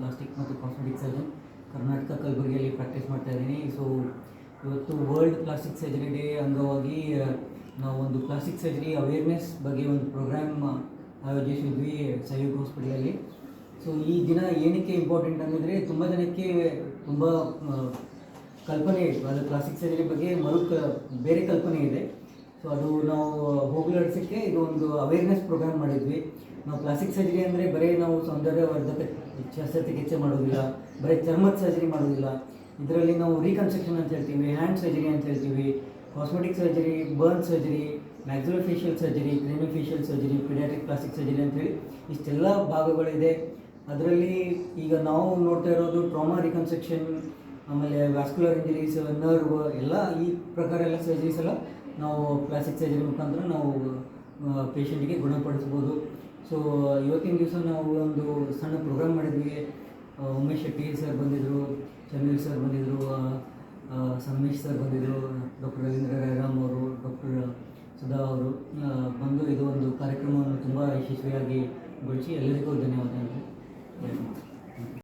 Plastic ಮತ್ತು cosmetic surgeon Karnataka ಕಲಬುರಗಿಯಲ್ಲಿ practice ಮಾಡ್ತಾ ಇದ್ದೀನಿ. ಸೊ ಇವತ್ತು ವರ್ಲ್ಡ್ ಪ್ಲಾಸ್ಟಿಕ್ ಸರ್ಜರಿ ಡೇ ಅಂಗವಾಗಿ ನಾವು ಒಂದು ಪ್ಲಾಸ್ಟಿಕ್ ಸರ್ಜರಿ ಅವೇರ್ನೆಸ್ ಬಗ್ಗೆ ಒಂದು ಪ್ರೋಗ್ರಾಮ್ ಆಯೋಜಿಸಿದ್ವಿ ಸಹಯೋಗ್ ಹಾಸ್ಪಿಟಲಲ್ಲಿ. ಸೊ ಈ ದಿನ ಏನಕ್ಕೆ ಇಂಪಾರ್ಟೆಂಟ್ ಅಂದರೆ ತುಂಬ ಜನಕ್ಕೆ ತುಂಬ ಕಲ್ಪನೆ ಇದೆ, ಅದು ಪ್ಲಾಸ್ಟಿಕ್ ಸರ್ಜರಿ ಬಗ್ಗೆ ಬೇರೆ ಕಲ್ಪನೆ ಇದೆ. ಸೊ ಅದು ನಾವು ಹೋಗಲಾಡಿಸೋಕ್ಕೆ ಇದು ಒಂದು ಅವೇರ್ನೆಸ್ ಪ್ರೋಗ್ರಾಮ್ ಮಾಡಿದ್ವಿ. ನಾವು ಪ್ಲಾಸ್ಟಿಕ್ ಸರ್ಜರಿ ಅಂದರೆ ಬರೀ ನಾವು ಸೌಂದರ್ಯವರ್ಧಕ ಶಸ್ತ್ರಚಿಕಿತ್ಸೆ ಮಾಡೋದಿಲ್ಲ, ಬರೀ ಚರ್ಮದ ಸರ್ಜರಿ ಮಾಡೋದಿಲ್ಲ. ಇದರಲ್ಲಿ ನಾವು ರೀಕನ್ಸ್ಟ್ರಕ್ಷನ್ ಅಂತ ಹೇಳ್ತೀವಿ, ಹ್ಯಾಂಡ್ ಸರ್ಜರಿ ಅಂತ ಹೇಳ್ತೀವಿ, cosmetic surgery, burn surgery, maxillofacial surgery, craniofacial surgery, paediatric plastic surgery ಅಂತೇಳಿ ಇಷ್ಟೆಲ್ಲ ಭಾಗಗಳಿದೆ. ಅದರಲ್ಲಿ ಈಗ ನಾವು ನೋಡ್ತಾ ಇರೋದು ಟ್ರಾಮಾ ರಿಕನ್ಸ್ಟ್ರಕ್ಷನ್, ಆಮೇಲೆ ವ್ಯಾಸ್ಕ್ಯುಲರ್ ಇಂಜರೀಸ್, ನರ್ವ್ ಎಲ್ಲ ಈ ಪ್ರಕಾರ ಎಲ್ಲ ಸರ್ಜರೀಸ್ ಎಲ್ಲ ನಾವು ಪ್ಲಾಸ್ಟಿಕ್ ಸರ್ಜರಿ ಮುಖಾಂತರ ನಾವು ಪೇಷಂಟಿಗೆ ಗುಣಪಡಿಸ್ಬೋದು. ಸೊ ಇವತ್ತಿನ ದಿವಸ ನಾವು ಒಂದು ಸಣ್ಣ ಪ್ರೋಗ್ರಾಮ್ ಮಾಡಿದ್ವಿ. ಉಮೇಶ್ ಶೆಟ್ಟಿ ಸರ್ ಬಂದಿದ್ದರು, ಚಂದೀರ್ ಸರ್ ಬಂದಿದ್ದರು, ಸಂಗಮೇಶ್ ಸರ್ ಬಂದಿದ್ದರು, ಡಾಕ್ಟರ್ ರವೀಂದ್ರ ರಾಯರಾಮ್ ಅವರು, ಡಾಕ್ಟರ್ ಸುಧಾ ಅವರು ಬಂದು ಇದು ಒಂದು ಕಾರ್ಯಕ್ರಮವನ್ನು ತುಂಬ ಯಶಸ್ವಿಯಾಗಿ ಗೊಳಿಸಿ ಎಲ್ಲರಿಗೂ ಧನ್ಯವಾದ.